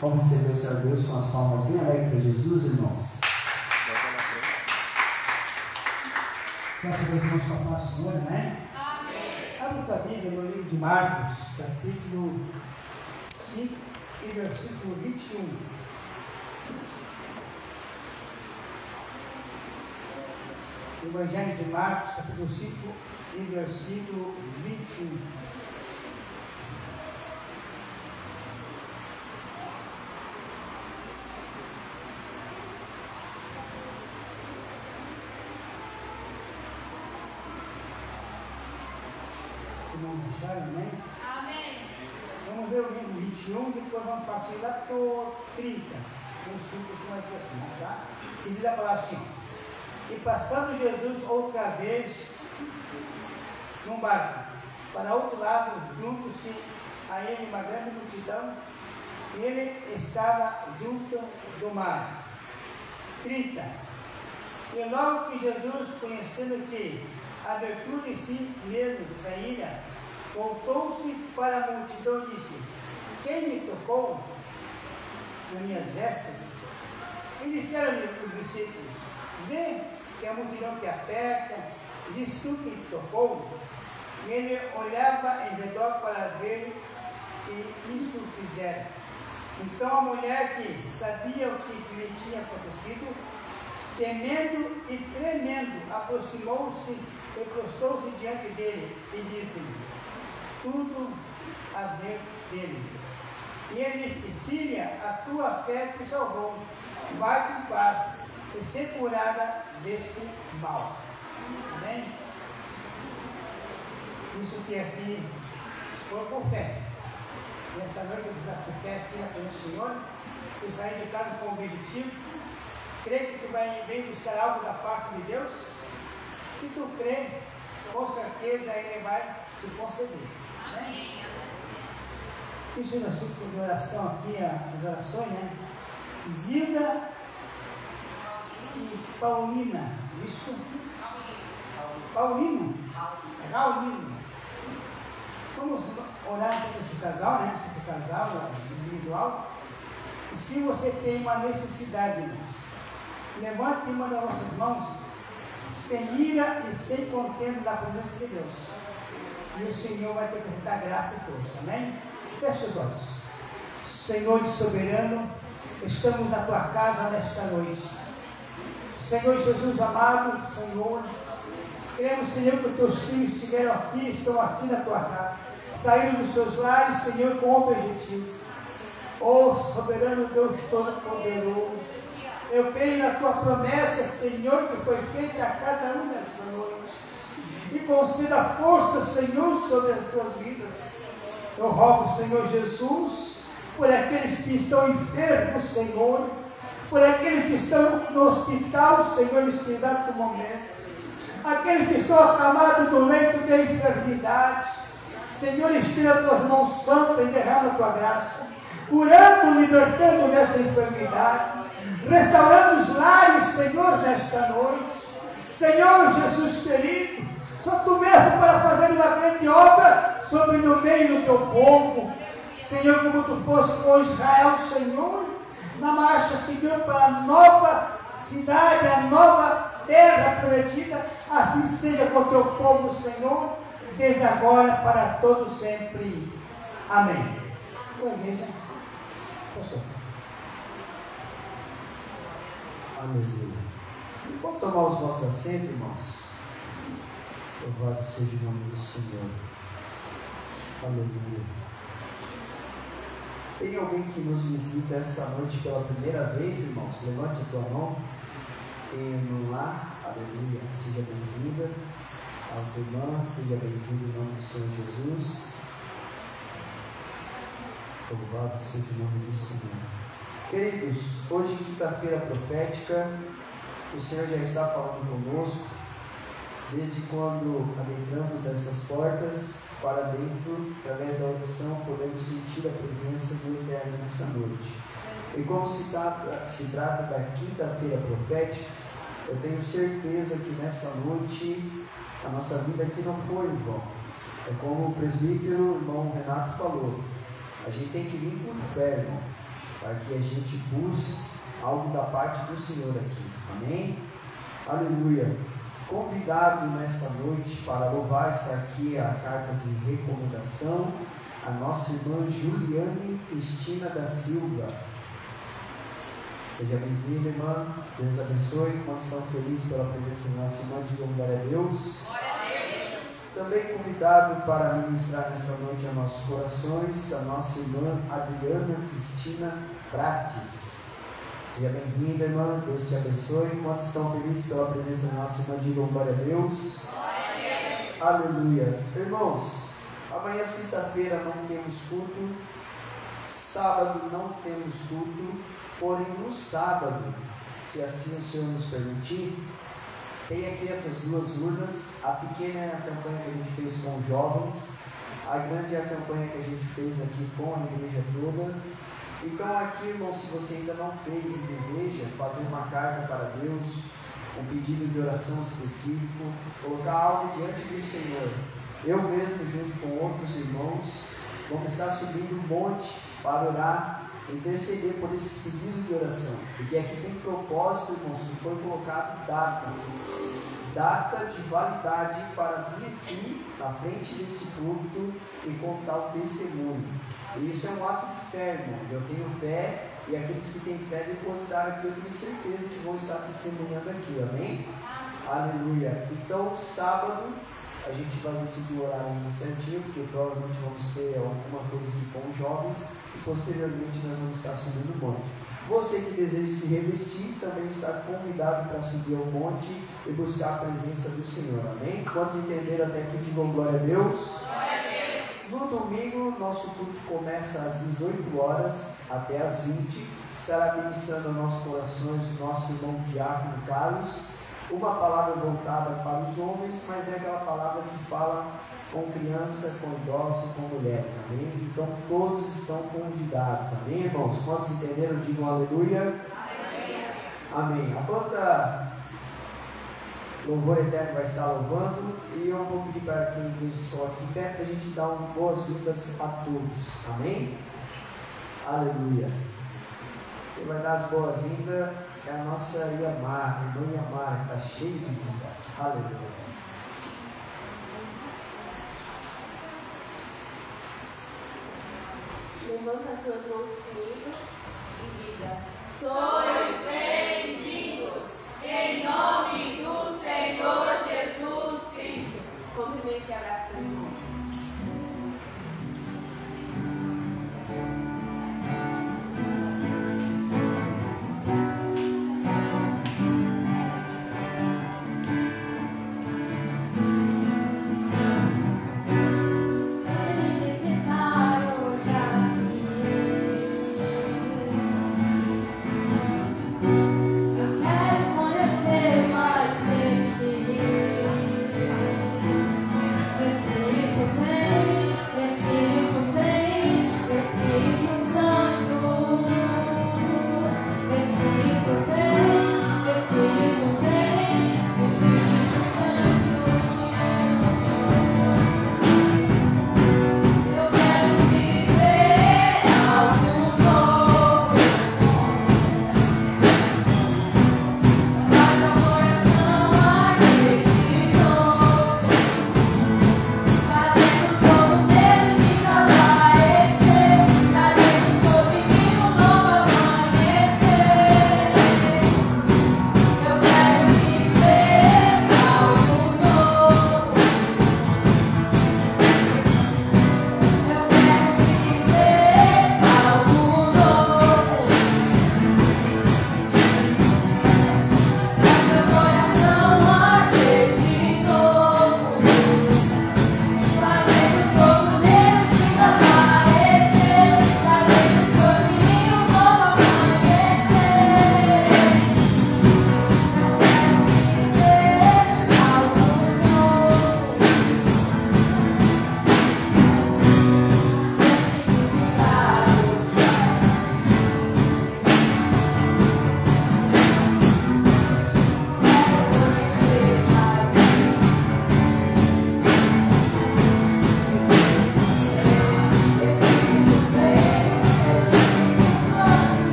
Vamos receber o Senhor Deus com as palmas bem alegres para Jesus, irmãos. Graças a Deus, irmãos, com a paz do Senhor, amém? Amém. Abra tua Bíblia no livro de Marcos, capítulo 5 e versículo 21. Evangelho de Marcos, capítulo 5 e versículo 21. Não deixaram, amém? Amém. Vamos ver o livro 21, depois vamos partir lá para o 30. Vamos um pouco mais para cima, tá? E diz a palavra assim: e passando Jesus outra vez num barco, para outro lado, junto-se a ele uma grande multidão, e ele estava junto do mar. 30. E logo que Jesus, conhecendo que a virtude de si mesmo saíra, voltou-se para a multidão e disse: quem me tocou nas minhas vestes? E disseram-lhe os discípulos: vê que a multidão te aperta, diz tu que te tocou? E ele olhava em redor para ver que isto fizera. Então a mulher, que sabia o que lhe tinha acontecido, temendo e tremendo, aproximou-se e prostou-se diante dele e disse-lhe tudo a ver dele. E ele disse: filha, a tua fé te salvou, vai em paz e ser curada deste mal. Amém? Isso que aqui foi por fé. Nessa noite eu desafio fé aqui na presença do Senhor. Tu sair de casa com o objetivo, crê que tu vem buscar algo da parte de Deus. Se tu crê, com certeza Ele vai te conceder. Amém? Isso é no ciclo de oração aqui, as orações, né? Zilda e Paulina. Isso? Paulino? Raulino. Vamos orar por esse casal, né? Esse casal individual. E se você tem uma necessidade, irmãos, levante uma das vossas mãos, sem ira e sem contenda da presença de Deus. E o Senhor vai te apresentar graça e força. Amém? Feche os olhos. Senhor e soberano, estamos na tua casa nesta noite. Senhor Jesus amado, Senhor, queremos, Senhor, que os teus filhos estiveram aqui, estão aqui na tua casa, saíram dos seus lares, Senhor, com objetivo. Oh, soberano Deus Todo-Poderoso, eu creio na tua promessa, Senhor, que foi feita a cada um nessa noite. E conceda força, Senhor, sobre as tuas vidas. Eu rogo, Senhor Jesus, por aqueles que estão enfermos, Senhor, por aqueles que estão no hospital, Senhor, neste exato momento, aqueles que estão acamados no leito de enfermidade, Senhor, estenda as tuas mãos santas e derrama a tua graça, curando, libertando dessa enfermidade, restaurando os lares, Senhor, nesta noite. Senhor Jesus querido, só tu mesmo para fazer uma grande obra sobre no meio do teu povo. Senhor, como tu foste com Israel, Senhor, na marcha, Senhor, para a nova cidade, a nova terra prometida, assim seja com o teu povo, Senhor, desde agora para todos sempre. Amém. Boa igreja. Aleluia. Vamos tomar os nossos assentos, irmãos. Louvado seja o nome do Senhor. Aleluia. Tem alguém que nos visita essa noite pela primeira vez, irmãos? Levante a tua mão. Tem um lá. Aleluia. Seja bem-vinda. A tua irmã, seja bem-vinda em nome do Senhor Jesus. Louvado seja o nome do Senhor. Queridos, hoje, quinta-feira profética, o Senhor já está falando conosco, desde quando adentramos essas portas para dentro, através da oração, podemos sentir a presença do Eterno nessa noite. E como se trata da quinta-feira profética, eu tenho certeza que nessa noite a nossa vida aqui não foi em vão. É como o presbítero, o irmão Renato falou, a gente tem que vir por fé, irmão. para que a gente busque algo da parte do Senhor aqui. Amém? Aleluia. Convidado nessa noite para louvar está aqui a carta de recomendação, a nossa irmã Juliane Cristina da Silva. Seja bem-vinda, irmã. Deus abençoe. Quantos estão felizes pela presença da nossa irmã? Digam glória a Deus. Glória a Deus. Também convidado para ministrar nessa noite a nossos corações, a nossa irmã Adriana Cristina Prates. Seja bem-vinda, irmã. Deus te abençoe. Quantos estão felizes pela presença da nossa irmã? Digam glória a Deus. Glória a Deus. Aleluia. Irmãos, amanhã, sexta-feira, não temos culto. Sábado não temos culto. Porém, no sábado, se assim o Senhor nos permitir, tem aqui essas duas urnas. A pequena é a campanha que a gente fez com os jovens. A grande é a campanha que a gente fez aqui com a igreja toda. Então aqui, irmão, se você ainda não fez e deseja fazer uma carta para Deus, um pedido de oração específico, colocar algo diante do Senhor, eu mesmo, junto com outros irmãos, vamos estar subindo um monte para orar, interceder por esses pedidos de oração, porque aqui tem propósito, irmãos, que foi colocado data de validade para vir aqui na frente desse púlpito e contar o testemunho. E isso é um ato de fé, irmão. Eu tenho fé, e aqueles que têm fé depositaram aqui, eu tenho certeza que vão estar testemunhando aqui, amém? Aleluia. Então, sábado, a gente vai decidir o horário certinho, porque provavelmente vamos ter alguma coisa aqui com os jovens, e posteriormente nós vamos estar subindo o monte. Você que deseja se revestir, também está convidado para subir ao monte e buscar a presença do Senhor, amém? Quantos entenderam até aqui? Digam glória a Deus. No domingo, nosso culto começa às 18 horas até às 20. Estará ministrando aos nossos corações o nosso irmão Diácono Carlos. Uma palavra voltada para os homens, mas é aquela palavra que fala com criança, com idosos, com mulheres. Amém? Então todos estão convidados. Amém, irmãos? Quantos entenderam? Digam aleluia. Aleluia. Amém. A banda Louvor Eterno vai estar louvando, e eu vou pedir para que a igreja estou aqui perto para a gente dar boas-vindas a todos. Amém? Aleluia. Quem vai dar as boas-vindas é a nossa Iamar, a irmã Iamar, que está cheia de vida. Aleluia. Levanta as suas mãos comigo e diga: sois bem-vindos em nome do Senhor Jesus Cristo. Cumprimente e abraça o irmão. Yes.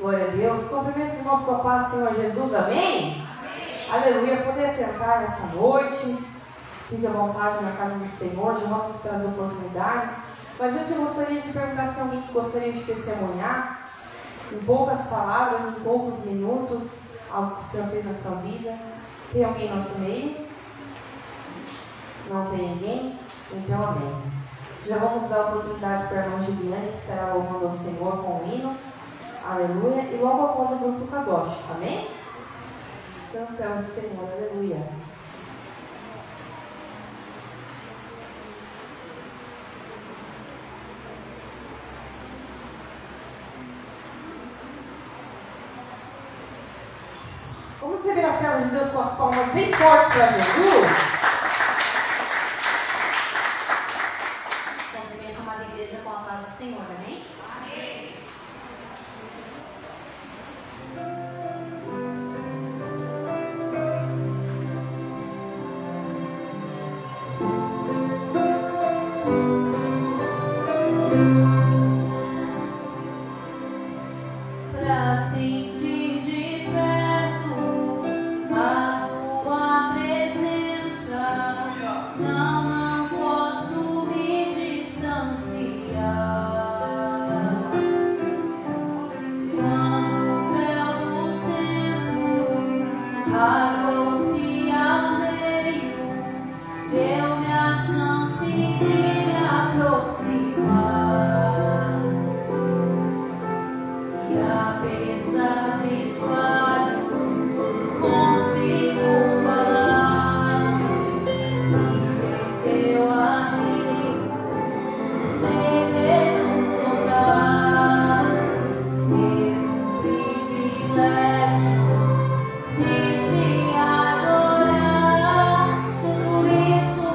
Glória a Deus. Cumprimento os irmãos com a paz do Senhor Jesus. Amém? Aleluia. Poder sentar nessa noite. Fique à vontade na casa do Senhor. Já vamos para as oportunidades. Mas eu te gostaria de perguntar se alguém que gostaria de testemunhar, em poucas palavras, em poucos minutos, algo que o Senhor fez na sua vida. Tem alguém no nosso meio? Não tem ninguém? Então, amém. Já vamos dar a oportunidade para a irmã Juliane, que estará louvando ao Senhor com o hino. Aleluia. E logo após o grupo Kadosh. Amém? Santo é o Senhor. Aleluia. Vamos receber a serva de Deus com as palmas bem fortes para Jesus. Cumprimento a amada igreja com a paz do Senhor, amém? Amém. Pra sentir de perto a tua presença, não posso me distanciar. Quando o véu do tempo rasgou-se ao meio, deu-me a chance de me aproximar. E apesar de falho, contigo falar, e ser teu amigo, sem menos contar, ter o privilégio de te adorar, tudo isso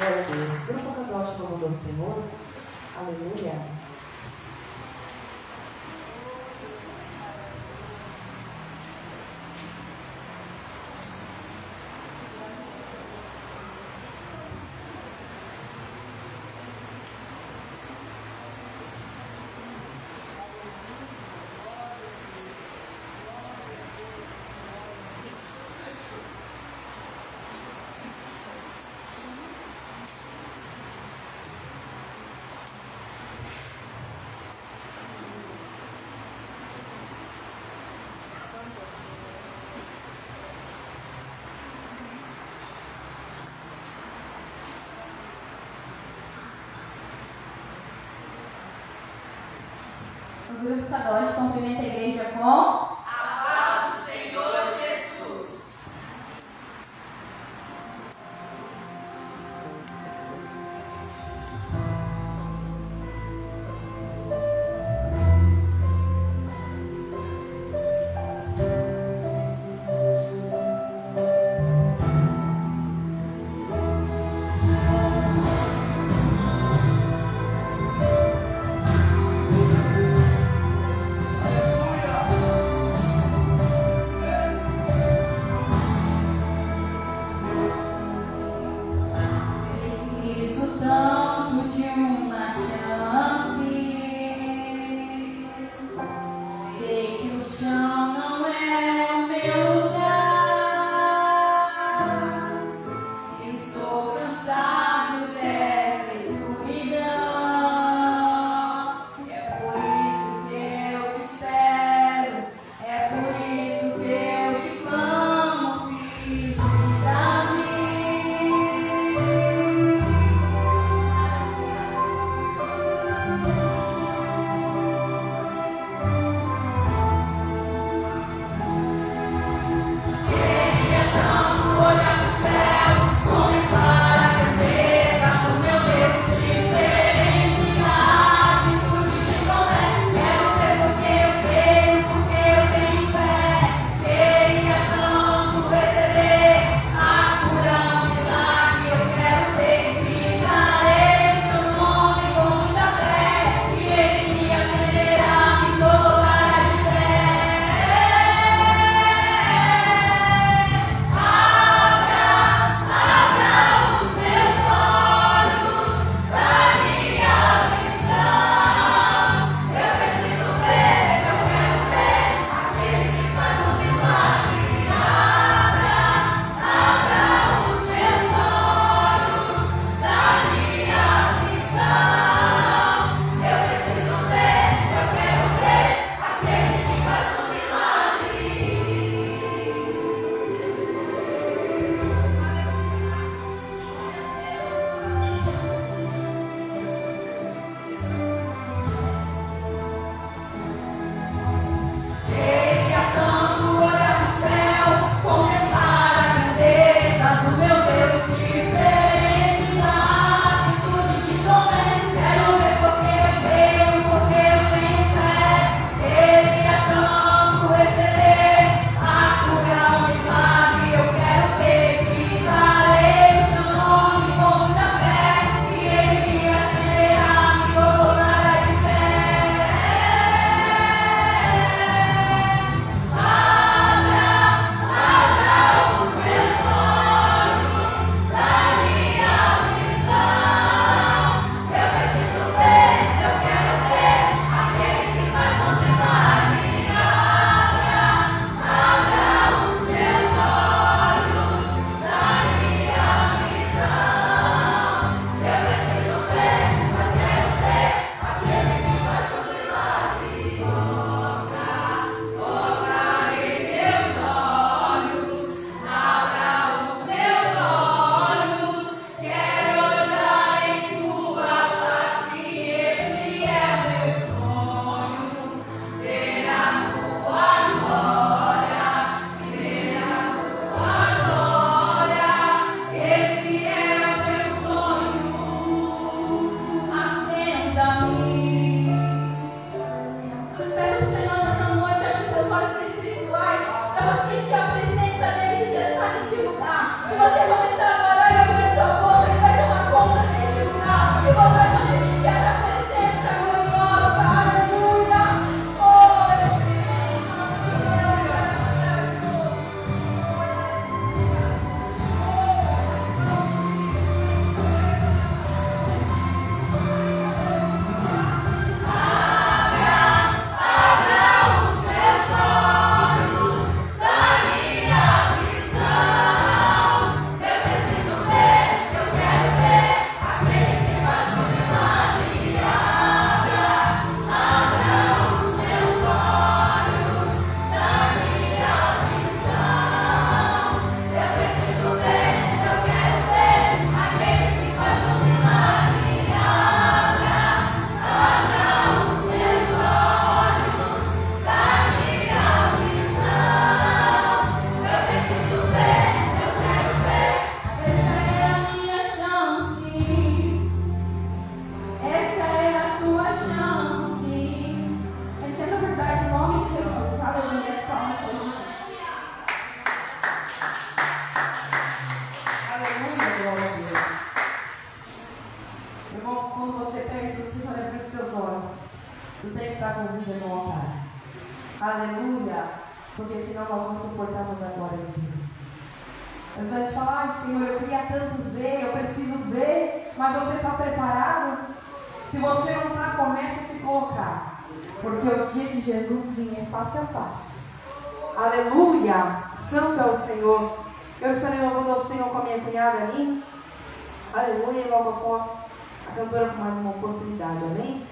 Glória a Deus. Grupo Cadoche, louvor do Senhor. Aleluia. O grupo Cadoche cumprimenta a igreja com a paz do Senhor Jesus. Aleluia! está com vida no altar. Aleluia. Porque senão nós não suportamos a glória de Deus. Mas a gente fala, ai Senhor, eu queria tanto ver, eu preciso ver, mas você está preparado? Se você não está, comece a se colocar. Porque o dia que Jesus vinha é face a face. Aleluia. Santo é o Senhor. Eu estarei louvando ao Senhor com a minha cunhada ali. Aleluia. E logo após a cantora com mais uma oportunidade. Amém?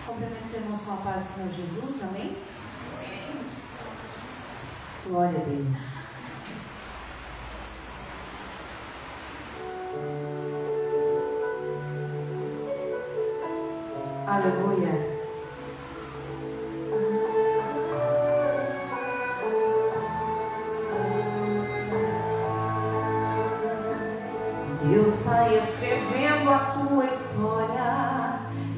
Cumprimento os irmãos com a paz do Senhor Jesus, amém? Glória a Deus. Aleluia. Deus está escrevendo a tua história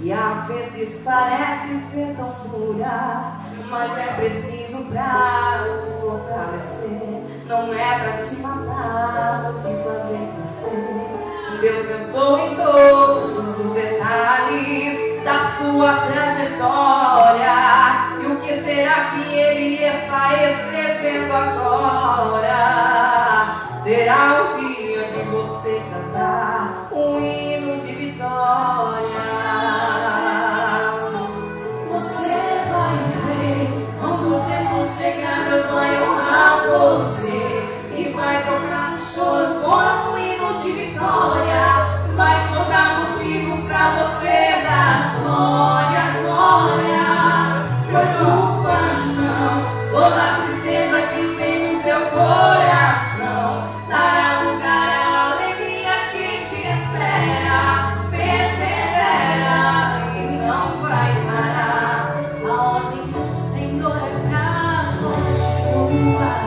e às vezes parece ser tão dura, mas é preciso pra te fortalecer, não é pra te matar ou te fazer esquecer. Deus pensou em todos os detalhes da sua trajetória, e o que será que Ele está escrevendo agora? Será o dia de você cantar um hino de vitória. Você vai ver, quando o tempo chegar, Deus vai honrar você e vai soprar no choro como um hino de vitória. Vai sobrar motivos pra você dar glória, glória. Preocupa não, toda a tristeza que tem no seu coração dará lugar à alegria que te espera. Persevera e não vai parar. A ordem do Senhor é pra continuar.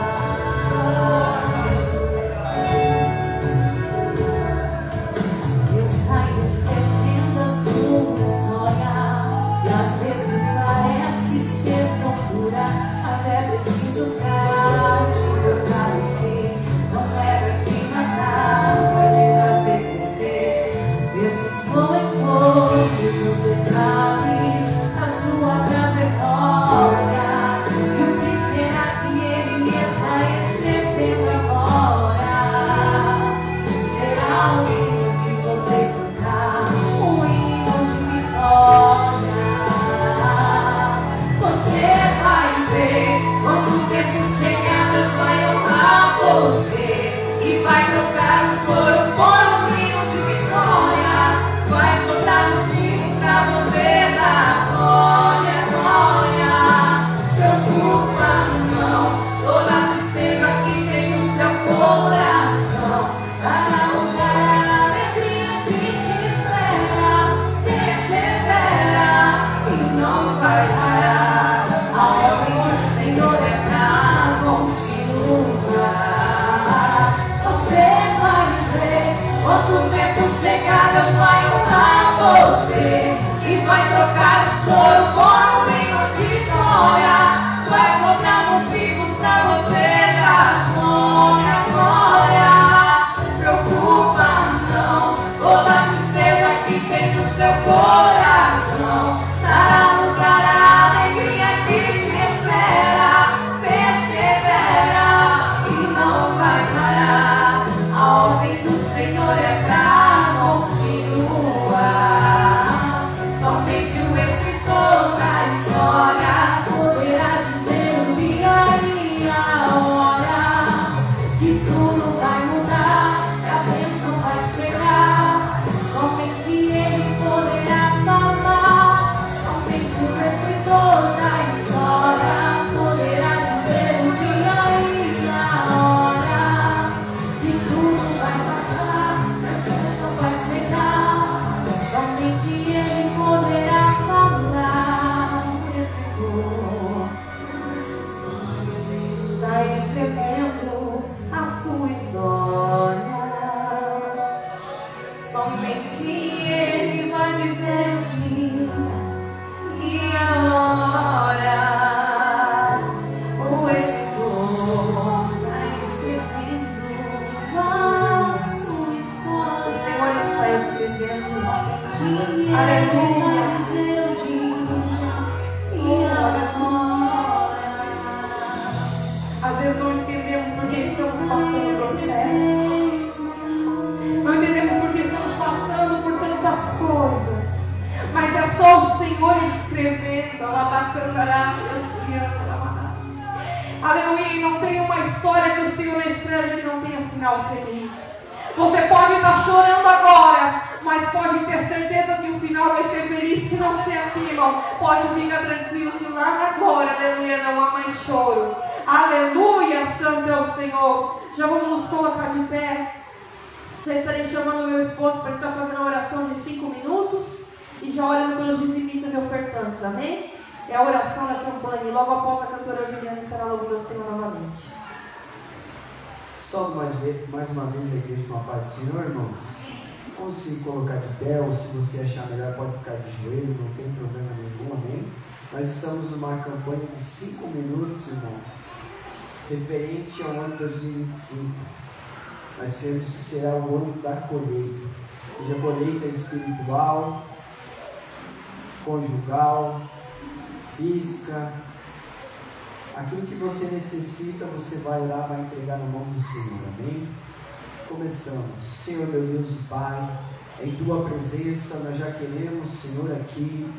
Deus está escrevendo a sua história, e às vezes parece ser tão dura, mas é preciso pra te fortalecer, não é pra te matar, vai te fazer crescer. Deus pensou em todos os detalhes da sua trajetória, e o que será que Ele está escrevendo agora? Será o hino de você cantar, um hino de vitória. Você vai ver, quando o tempo chegar, Deus vai honrar você e vai trocar o choro por um hino de vitória. Vai sobrar motivos pra você dar glória, glória. Preocupa não, toda a tristeza que tem no seu coração dará lugar à alegria que te espera. Persevera e não vai parar. A ordem do Senhor é pra continuar. Você vai ver, quando o tempo chegar, Deus vai honrar você e vai trocar o choro por um hino de vitória. Vai sobrar motivos pra você dar glória, glória. Preocupa não, toda a tristeza que tem no seu coração dará lugar à alegria que te espera. Persevera e não vai parar. A ordem do Senhor é pra continuar. Somente o escritor Aleluia, e não tem uma história que o Senhor escreve que não tenha final feliz. Você pode estar chorando agora, mas pode ter certeza que o final vai ser feliz, se não ser aquilo. Pode ficar tranquilo que lá na glória, aleluia, não há mais choro. Aleluia, santo é o Senhor. Já vamos nos colocar de pé. Já estarei chamando o meu esposo para estar fazendo a oração de 5 minutos e já orando pelos dizimistas e ofertantes, amém? É a oração da campanha e logo após a cantora Juliana estará louvando o Senhor novamente. Só mais uma vez a igreja com a paz do Senhor, irmãos. Vamos se colocar de pé, ou se você achar melhor pode ficar de joelho, não tem problema nenhum, amém? Nós estamos numa campanha de 5 minutos, irmãos, referente ao ano 2025. Nós queremos que será o ano da colheita, seja colheita espiritual, conjugal, física. Aquilo que você necessita, você vai orar, vai entregar na mão do Senhor, amém? Começamos. Senhor, meu Deus e Pai, em Tua presença nós já queremos, Senhor, aqui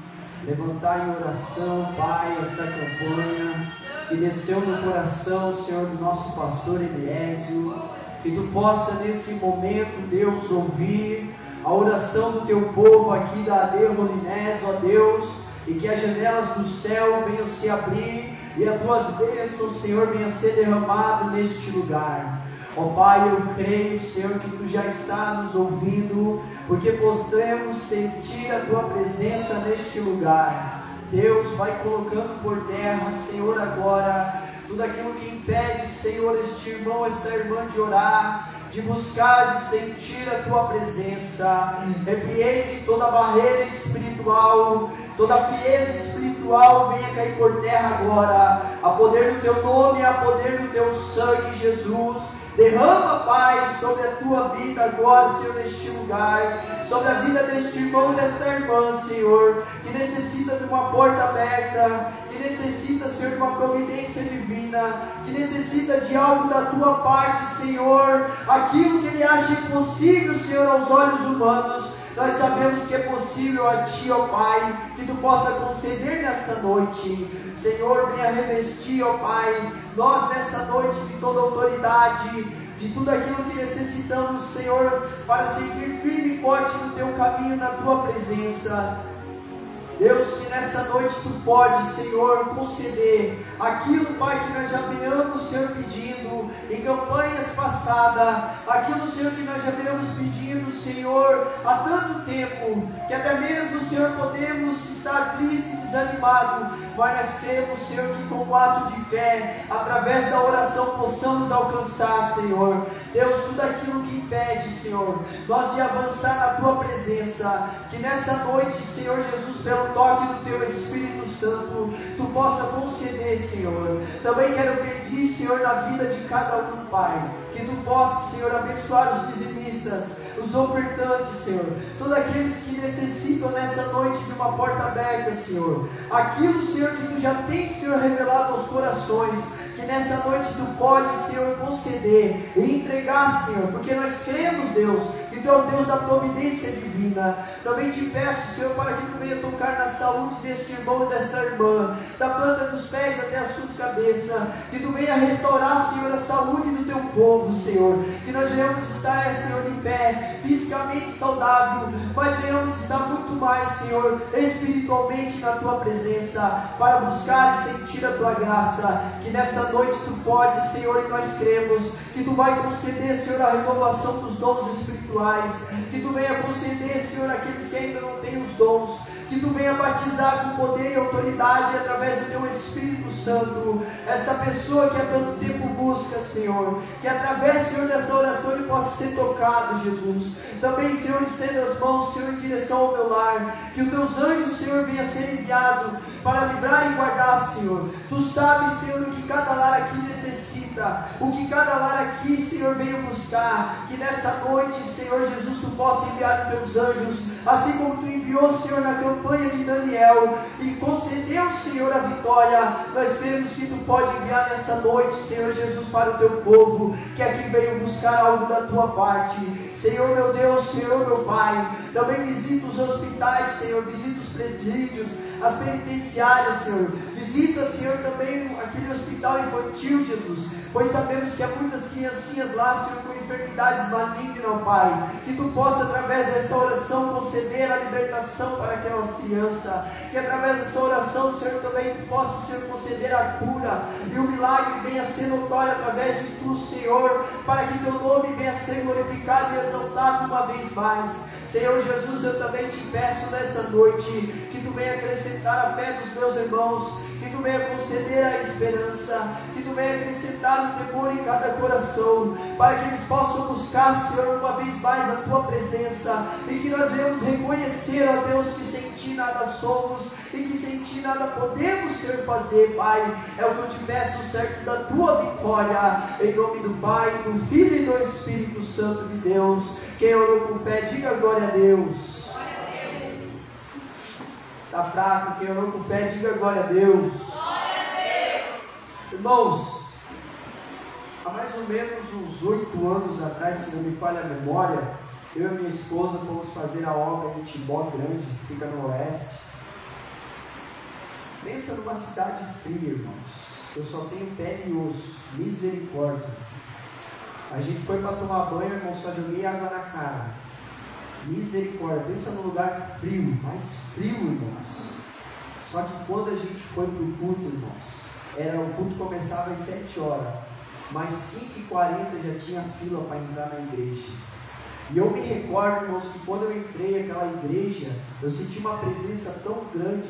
levantar em oração, Pai, esta campanha que desceu no coração, Senhor, do nosso pastor Eliésio, que Tu possa nesse momento, Deus, ouvir a oração do Teu povo aqui da AD Rolinés, ó Deus, e que as janelas do céu venham se abrir e as Tuas bênçãos, Senhor, venham ser derramadas neste lugar. Ó Pai, eu creio, Senhor, que Tu já está nos ouvindo, porque podemos sentir a Tua presença neste lugar. Deus, vai colocando por terra, Senhor, agora, tudo aquilo que impede, Senhor, este irmão, esta irmã de orar, de buscar, de sentir a Tua presença. Repreende toda barreira espiritual, toda frieza espiritual, venha cair por terra agora, a poder do Teu nome, a poder do Teu sangue, Jesus. Derrama, Pai, sobre a Tua vida agora, Senhor, neste lugar, sobre a vida deste irmão e desta irmã, Senhor, que necessita de uma porta aberta, que necessita, Senhor, de uma providência divina, que necessita de algo da Tua parte, Senhor, aquilo que ele acha impossível, Senhor, aos olhos humanos. Nós sabemos que é possível a Ti, ó Pai, que Tu possa conceder nessa noite. Senhor, venha revestir, ó Pai, nós nessa noite de toda autoridade, de tudo aquilo que necessitamos, Senhor, para seguir firme e forte no Teu caminho, na Tua presença. Deus, que nessa noite Tu pode, Senhor, conceder aquilo, Pai, que nós já venhamos, Senhor, pedindo em campanhas passadas, aquilo, Senhor, que nós já venhamos pedindo, Senhor, há tanto tempo, que até mesmo, Senhor, podemos estar tristes e desanimados, mas nós cremos, Senhor, que com o ato de fé, através da oração, possamos alcançar, Senhor. Deus, tudo aquilo que impede, Senhor, nós de avançar na Tua presença, que nessa noite, Senhor Jesus, pelo toque do Teu Espírito Santo, Tu possa conceder, Senhor. Também quero pedir, Senhor, na vida de cada um, Pai, que Tu possa, Senhor, abençoar os dizimistas, os ofertantes, Senhor, todos aqueles que necessitam nessa noite de uma porta aberta, Senhor, aquilo, Senhor, que Tu já tem, Senhor, revelado aos corações, que nessa noite Tu pode, Senhor, conceder e entregar, Senhor, porque nós cremos, Deus, que Tu é o Deus da providência divina. Também Te peço, Senhor, para que Tu venha tocar na saúde deste irmão e desta irmã, da planta dos pés até as suas cabeças, que Tu venha restaurar, Senhor, a saúde do Teu povo, Senhor, que nós venhamos estar, Senhor, em pé, fisicamente saudável, mas venhamos estar muito mais, Senhor, espiritualmente na Tua presença, para buscar e sentir a Tua graça, que nessa noite Tu pode, Senhor, e nós cremos, que Tu vai conceder, Senhor, a renovação dos dons espirituais, que Tu venha conceder, Senhor, aqueles que ainda não têm os dons, que Tu venha batizar com poder e autoridade através do Teu Espírito Santo, essa pessoa que há tanto tempo busca, Senhor, que através, Senhor, dessa oração ele possa ser tocado, Jesus. Também, Senhor, estenda as mãos, Senhor, em direção ao meu lar, que os Teus anjos, Senhor, venha ser enviado para livrar e guardar, Senhor. Tu sabes, Senhor, o que cada lar aqui necessita, o que cada lar aqui, Senhor, veio buscar, que nessa noite, Senhor Jesus, Tu possa enviar os Teus anjos, assim como Tu enviou, Senhor, na campanha de Daniel, fiel e concedeu, Senhor, a vitória. Nós cremos que Tu pode enviar nessa noite, Senhor Jesus, para o Teu povo, que aqui veio buscar algo da Tua parte. Senhor meu Deus, Senhor meu Pai, também visita os hospitais, Senhor, visita os presídios, as penitenciárias, Senhor. Visita, Senhor, também aquele hospital infantil, Jesus, pois sabemos que há muitas criancinhas lá, Senhor, com enfermidades malignas, ó Pai. Que Tu possa, através dessa oração, conceder a libertação para aquelas crianças. Que através dessa oração, Senhor, também Tu possa, Senhor, conceder a cura e o milagre venha a ser notório através de Tu, Senhor, para que Teu nome venha a ser glorificado e exaltado uma vez mais. Senhor Jesus, eu também te peço nessa noite que Tu venha acrescentar a fé dos meus irmãos, que Tu venha conceder a esperança, que Tu venha acrescentar o temor em cada coração, para que eles possam buscar, Senhor, uma vez mais a Tua presença, e que nós venhamos reconhecer, ó Deus, que sem Ti nada somos, e que sem Ti nada podemos, Senhor, fazer, Pai. É o que eu te peço, certo da Tua vitória, em nome do Pai, do Filho e do Espírito Santo de Deus. Quem orou com fé, diga glória a Deus. Está fraco, quem orou com fé, diga glória a Deus. Glória a Deus. Irmãos, há mais ou menos uns 8 anos atrás, se não me falha a memória, eu e minha esposa fomos fazer a obra em Timbó Grande, que fica no oeste. Pensa numa cidade fria, irmãos. Eu só tenho pele e osso, misericórdia. A gente foi para tomar banho, irmão, só joguei água na cara. Misericórdia, pensa num lugar frio, mais frio, irmãos. Só que quando a gente foi para o culto, irmãos, o culto começava às 7 horas, mas 5h40 já tinha fila para entrar na igreja. E eu me recordo, irmãos, que quando eu entrei naquela igreja, eu senti uma presença tão grande,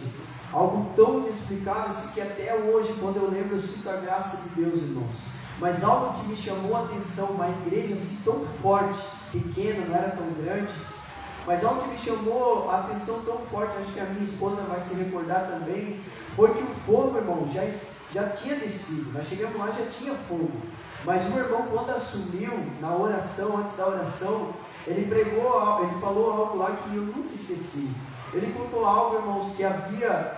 algo tão inexplicável, assim, que até hoje, quando eu lembro, eu sinto a graça de Deus, irmãos. Mas algo que me chamou a atenção, uma igreja assim tão forte, pequena, não era tão grande, mas algo que me chamou a atenção tão forte, acho que a minha esposa vai se recordar também, foi que o fogo, irmão, já tinha descido. Nós chegamos lá, já tinha fogo, mas o irmão, quando assumiu na oração, antes da oração, ele falou algo lá que eu nunca esqueci. Ele contou algo, irmãos, que havia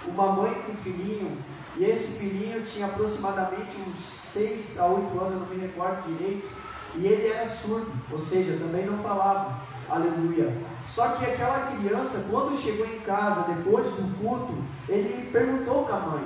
uma mãe com um filhinho, e esse filhinho tinha aproximadamente uns 6 a 8 anos, eu não me recordo direito, e ele era surdo, ou seja, também não falava, aleluia. Só que aquela criança, quando chegou em casa, depois do culto, ele perguntou para a mãe,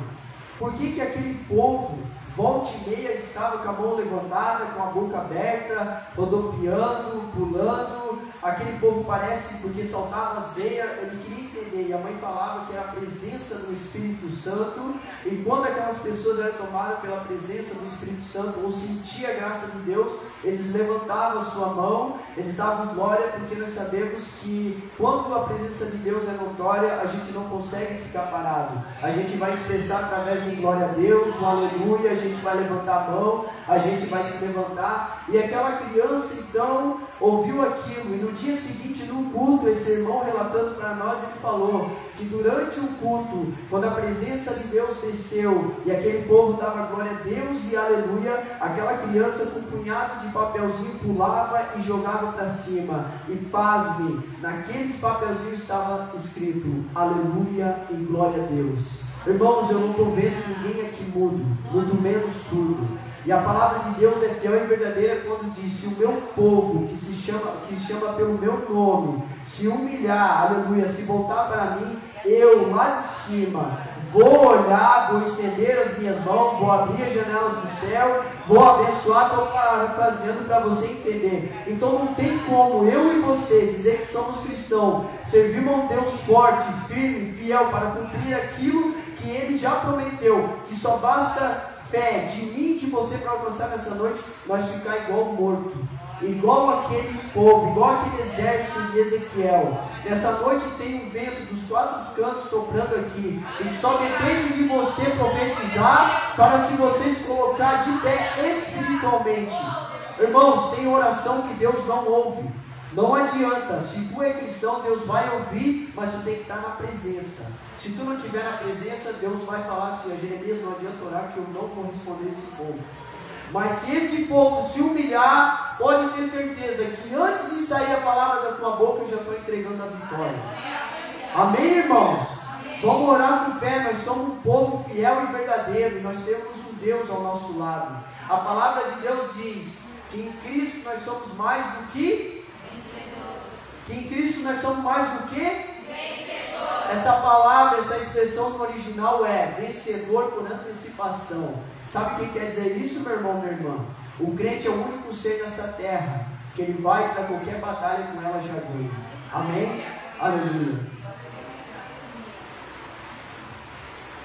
por que aquele povo, volta e meia, estava com a mão levantada, com a boca aberta, rodopiando, pulando, aquele povo parece, porque soltava as veias, ele queria entender, e a mãe falava que era a presença do Espírito Santo, e quando aquelas pessoas eram tomadas pela presença do Espírito Santo, ou sentiam a graça de Deus, eles levantavam a sua mão, eles davam glória, porque nós sabemos que quando a presença de Deus é notória, a gente não consegue ficar parado, a gente vai expressar através de glória a Deus, um aleluia, a gente vai levantar a mão, a gente vai se levantar, e aquela criança então ouviu aquilo, e no dia seguinte no culto, esse irmão relatando para nós, ele falou que durante o culto, quando a presença de Deus desceu, e aquele povo dava glória a Deus e aleluia, aquela criança com um punhado de papelzinho pulava e jogava para cima, e pasme, naqueles papelzinhos estava escrito aleluia e glória a Deus. Irmãos, eu não estou vendo ninguém aqui mudo, muito menos surdo. E a palavra de Deus é fiel e verdadeira quando diz, se o meu povo, que chama pelo meu nome, se humilhar, aleluia, se voltar para mim, eu lá de cima vou olhar, vou estender as minhas mãos, vou abrir as janelas do céu, vou abençoar, estou parafraseando para você entender. Então não tem como eu e você dizer que somos cristãos, servimos a um Deus forte, firme, fiel para cumprir aquilo que Ele já prometeu, que só basta fé de mim e de você para alcançar nessa noite, nós ficar igual morto, igual aquele povo, igual aquele exército de Ezequiel. Nessa noite tem um vento dos 4 cantos soprando aqui, e só depende de você profetizar para se você se colocar de pé espiritualmente. Irmãos, tem oração que Deus não ouve, não adianta, se tu é cristão, Deus vai ouvir, mas tu tem que estar na presença. Se tu não estiver na presença, Deus vai falar assim, a Jeremias, não adianta orar que eu não vou responder esse povo. Mas se esse povo se humilhar, pode ter certeza que antes de sair a palavra da tua boca, eu já estou entregando a vitória. Amém, irmãos? Vamos orar com fé. Nós somos um povo fiel e verdadeiro, e nós temos um Deus ao nosso lado. A palavra de Deus diz que em Cristo nós somos mais do que vencedores. Que em Cristo nós somos mais do que vencedores. Essa palavra, essa expressão no original é vencedor por antecipação. Sabe o que quer dizer isso, meu irmão, minha irmã? O crente é o único ser nessa terra que ele vai para qualquer batalha com ela já ganha. Amém? Aleluia.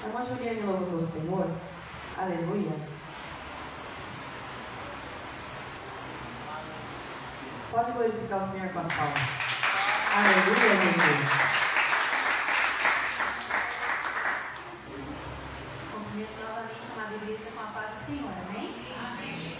A irmã Juliane louvou o Senhor. Aleluia. Pode glorificar o Senhor com a palma. Aleluia, meu Deus. Cumprimento novamente a amada igreja com a paz do Senhor, amém? Amém.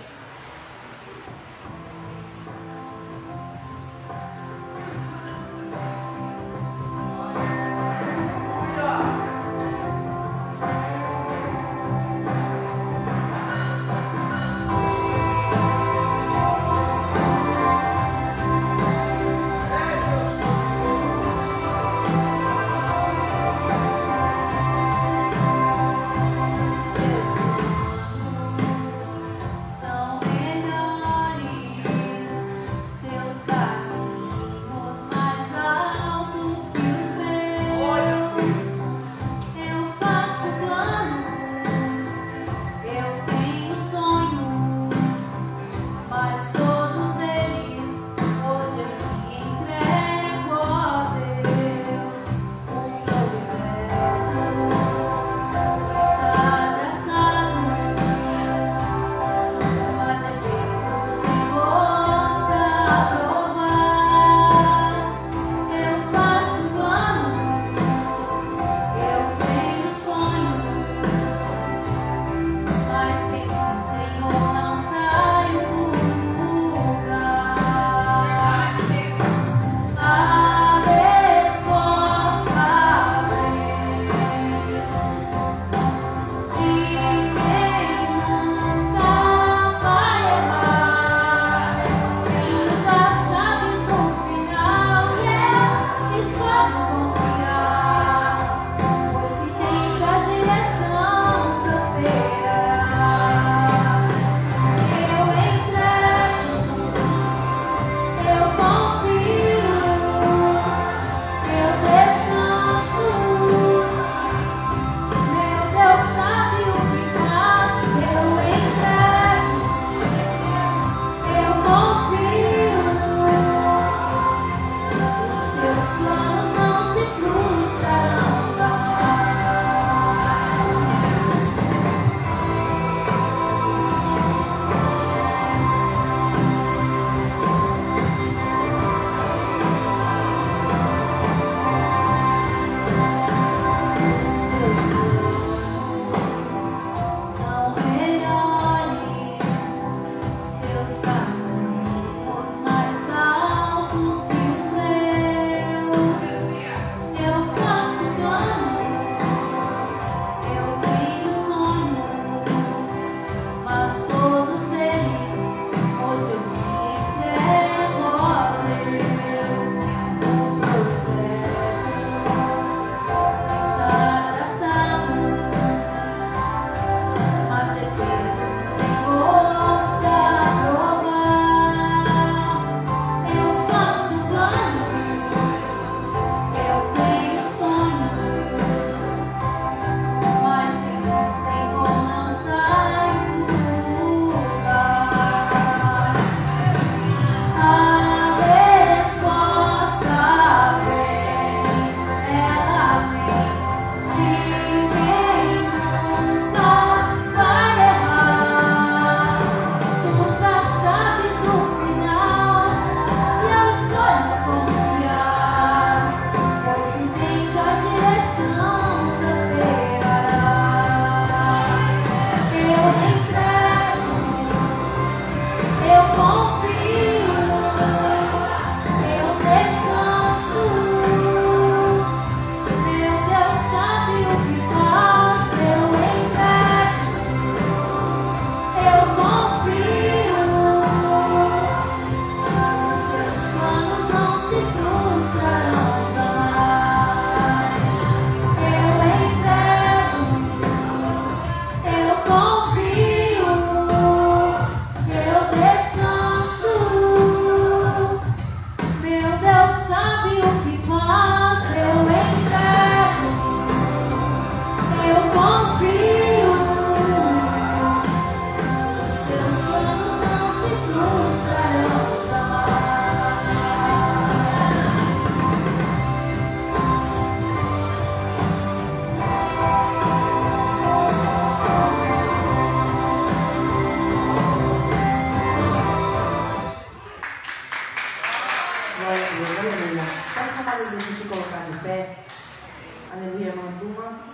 irmãs,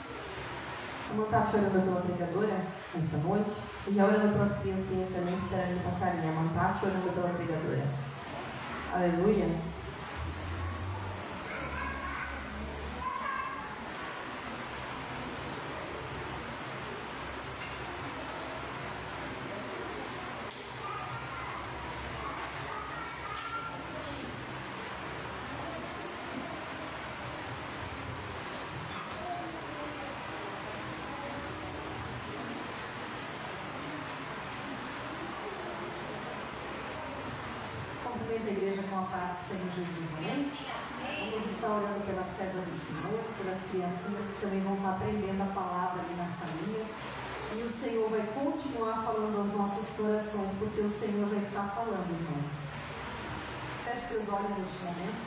uma está chorando pela pregadora essa noite, e já orando pelas criancinhas também que estarão de passarinho. A mãe está chorando pela pregadora. Aleluia. Cumprimento a igreja com a paz do Senhor Jesus, amém? Vamos estar orando pela serva do Senhor, pelas criancinhas que também vão estar aprendendo a palavra ali na salinha. E o Senhor vai continuar falando aos nossos corações, porque o Senhor já está falando, irmãos. Feche teus olhos neste momento.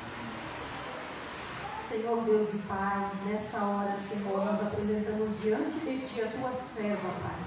Senhor Deus e Pai, nesta hora, Senhor, nós apresentamos diante de Ti a Tua serva, Pai,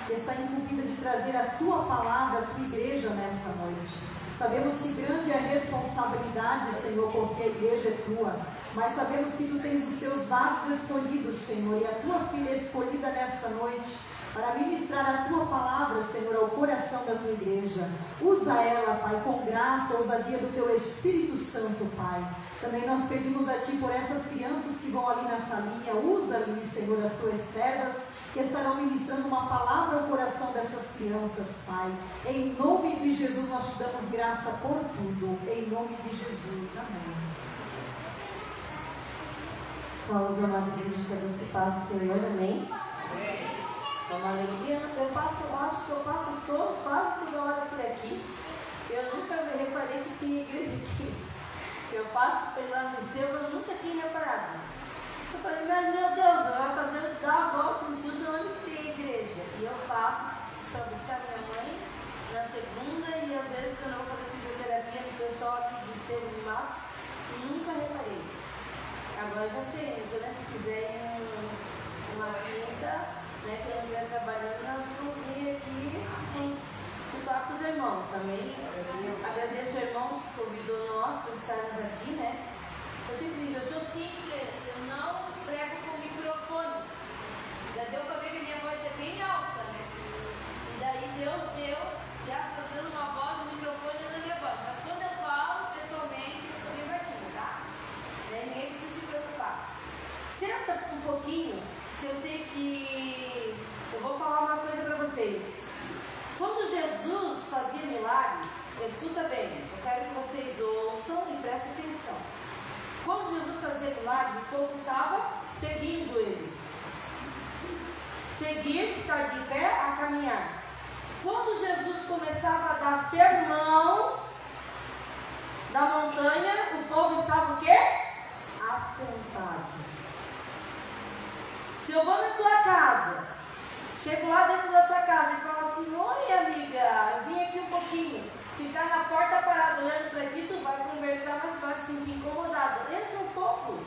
que está incumbida de trazer a Tua palavra à Tua igreja nesta noite. Sabemos que grande é a responsabilidade, Senhor, porque a igreja é Tua, mas sabemos que Tu tens os Teus vasos escolhidos, Senhor, e a Tua filha escolhida nesta noite para ministrar a Tua palavra, Senhor, ao coração da Tua igreja. Usa ela, Pai, com graça, ousadia do Teu Espírito Santo, Pai. Também nós pedimos a Ti por essas crianças que vão ali na salinha. Usa ali, Senhor, as Tuas servas que estarão ministrando uma palavra ao coração dessas crianças, Pai. Em nome de Jesus nós Te damos graça por tudo. Em nome de Jesus. Amém. Saúde a nossa igreja, que Deus se paz do Senhor, amém? É uma alegria. Acho que eu passo quase toda hora por aqui. Eu nunca reparei que tinha igreja aqui. Eu passo pela Estevam, eu nunca tinha reparado. Eu falei, mas meu Deus, eu vou fazer dar a volta em tudo onde tem igreja. E eu passo para buscar minha mãe na segunda, e às vezes quando eu vou fazer fisioterapia no pessoal aqui de Estevam de Matos, nunca reparei. Agora já sei, quando a gente quiser ir uma quinta, né, que eu estiver trabalhando, nós vamos vir aqui escutar com os irmãos, amém? Agradeço ao irmão que convidou nós para estarmos aqui, né? Eu sempre digo, eu sou simples, eu não prego com microfone. Já deu para ver que a minha voz é bem alta, né? E daí Deus deu, já está dando uma voz, o microfone na minha voz. Mas quando eu falo pessoalmente, eu sou bem baixinha, tá? Ninguém precisa se preocupar. Senta um pouquinho, que eu sei que eu vou falar uma coisa para vocês. Quando Jesus fazia milagres, escuta bem, eu quero que vocês ouçam e prestem atenção. Quando Jesus fazia milagre, o povo estava seguindo ele. Seguir, estar de pé, a caminhar. Quando Jesus começava a dar sermão da montanha, o povo estava o quê? Assentado. Se eu vou na tua casa, chego lá dentro da tua casa e falo assim, oi amiga, eu vim aqui um pouquinho. Ficar na porta parado olhando para ti, tu vai conversar, mas tu vai se sentir incomodado. Entra um pouco.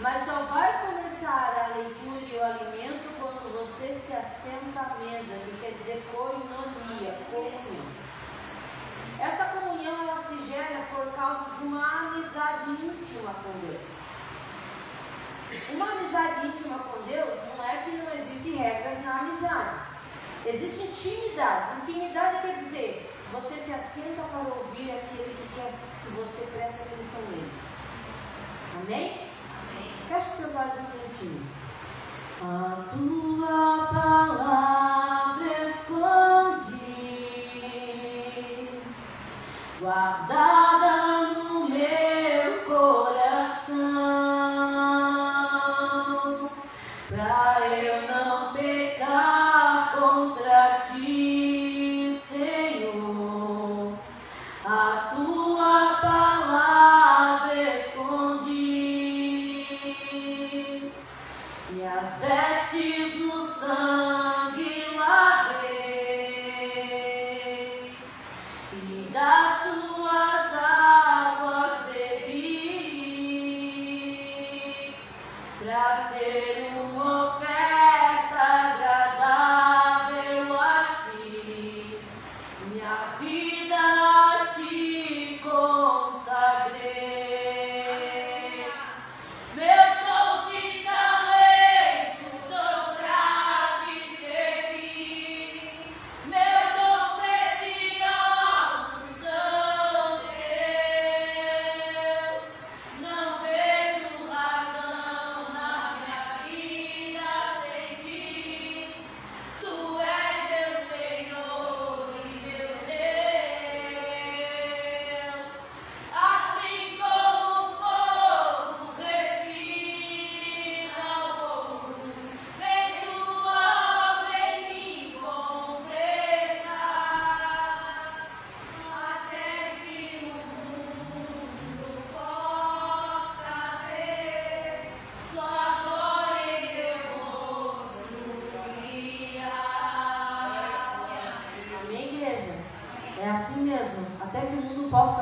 Mas só vai começar a leitura e o alimento quando você se assenta à mesa, que quer dizer koinonia, comunhão. Essa comunhão ela se gera por causa de uma amizade íntima com Deus. Uma amizade íntima com Deus não é que não existem regras na amizade. Existe intimidade. Intimidade quer dizer, você se assenta para ouvir aquele que quer que você preste atenção nele. Amém? Amém. Feche os seus olhos um minutinho. A tua palavra escondi, guardada no meu coração, pra eu não pecar contra ti, Senhor. A tua palavra escondi, e as vestes no sangue lavei, e das tuas águas bebi, pra ser uma oferta agradável a ti, minha vida a ti consagrei. Meu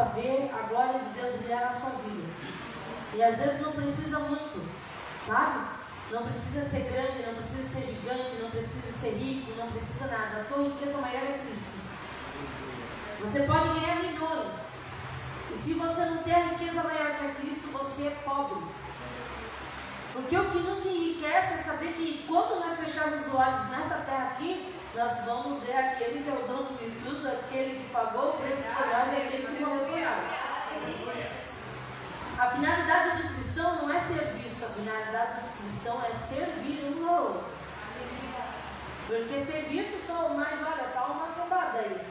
possa ver a glória de Deus brilhar na sua vida. E às vezes não precisa muito, sabe? Não precisa ser grande, não precisa ser gigante, não precisa ser rico, não precisa nada. A tua riqueza maior é Cristo. Você pode ganhar milhões. E se você não tem a riqueza maior que a Cristo, você é pobre. Porque o que nos enriquece é saber que quando nós fecharmos os olhos nessa terra aqui, nós vamos ver aquele que é o dono de tudo, aquele que pagou o preço por nós e aquele que morreu por nós. A finalidade do cristão não é ser visto, a finalidade do cristão é servir um ao outro. Porque ser visto, mas olha, está uma cambada aí.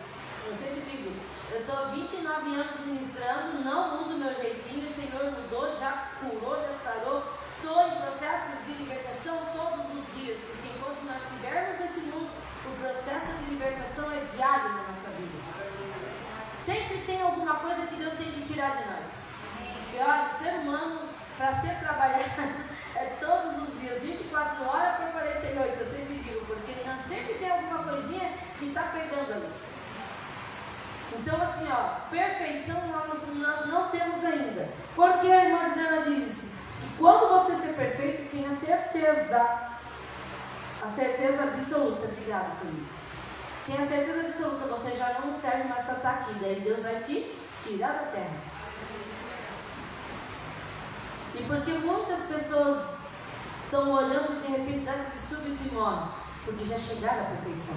Eu sempre digo, eu estou há 29 anos ministrando, não mudo meu jeitinho, o Senhor mudou, já curou, já sarou. Estou em processo de libertação todos os dias, porque enquanto nós estivermos nesse mundo, o processo de libertação é diário na nossa vida. Sempre tem alguma coisa que Deus tem que tirar de nós. Porque olha, o ser humano, para ser trabalhado, é todos os dias, 24 horas por 48, eu sempre digo, porque nós sempre tem alguma coisinha que está pegando ali. Então assim, ó, perfeição nós não temos ainda. Porque a irmã Adriana diz isso? Quando você ser perfeito, tenha certeza, a certeza absoluta, obrigada comigo. Tenha certeza absoluta, você já não serve mais para estar aqui, daí Deus vai te tirar da terra. E porque muitas pessoas estão olhando e de repente que súbito e morrem, porque já chegaram à perfeição,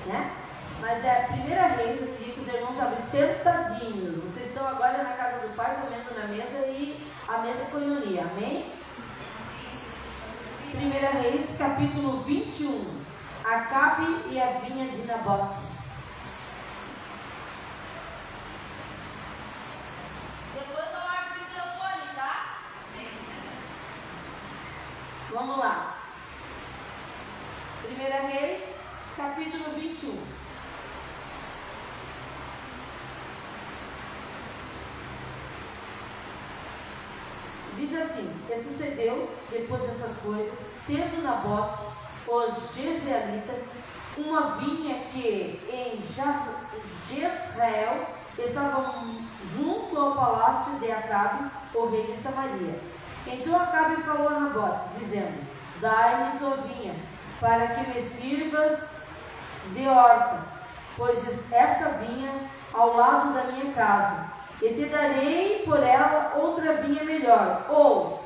né? Mas é a primeira vez eu queria que os irmãos abrissem sentadinhos. Vocês estão agora na casa do Pai comendo na mesa e a mesa é coinonia, amém? 1 Reis, capítulo 21. Acabe e a vinha de Nabote. Depois eu largo o microfone, tá? Vamos lá. 1 Reis, capítulo 21. Diz assim: e sucedeu, depois dessas coisas, tendo Nabote, o Jezreelita, uma vinha que em Jezreel estava junto ao palácio de Acabe, o rei de Samaria. Então Acabe falou a Nabote, dizendo: dai-me tua vinha, para que me sirvas de horta, pois esta vinha ao lado da minha casa, e te darei por ela outra vinha melhor. Ou,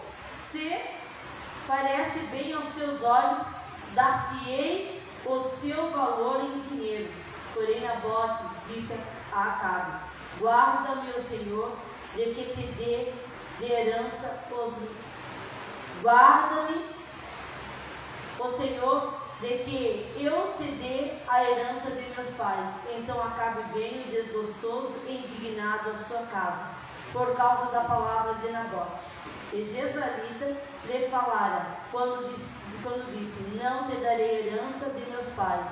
se parece bem aos teus olhos, dar-te-ei o seu valor em dinheiro. Porém Nabote disse a Acabe: guarda-me o Senhor, de que te dê de herança os... Guarda-me o Senhor, de que eu te dê a herança de meus pais. Então Acabe veio desgostoso e indignado à sua casa, por causa da palavra de Nabote. E Jezreelita lhe falara, quando disse: não te darei herança de meus pais.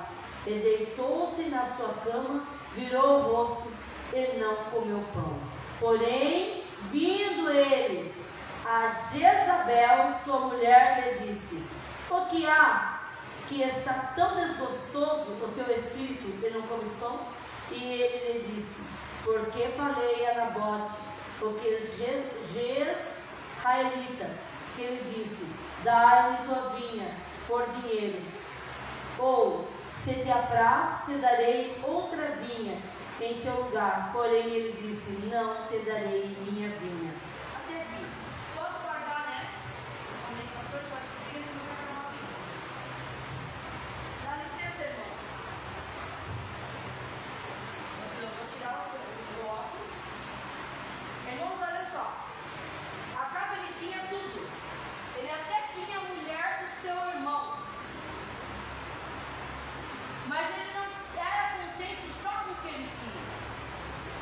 E deitou-se na sua cama, virou o rosto e não comeu pão. Porém, vindo ele a Jezabel, sua mulher, lhe disse: o que há que está tão desgostoso o teu espírito que não comes pão? E ele lhe disse: porque falei a Nabote, porque Jezreelita, que ele disse: dai-me tua vinha por dinheiro, ou se te apraz, te darei outra vinha em seu lugar. Porém ele disse: não te darei minha vinha. Até aqui. Posso guardar, né? Amém, pastor, só que se ele não vai dar uma vinha. Dá licença, irmão. Eu vou tirar os óculos. Irmãos, olha só. Acabe, ele tinha tudo. Ele até tinha a mulher do seu irmão. Mas ele não era contente só com o que ele tinha.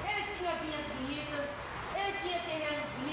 Ele tinha vinhas bonitas, ele tinha terrenos bonitos.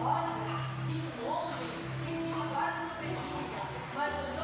rosa de um homem que tinha quase no perdido, mas olhou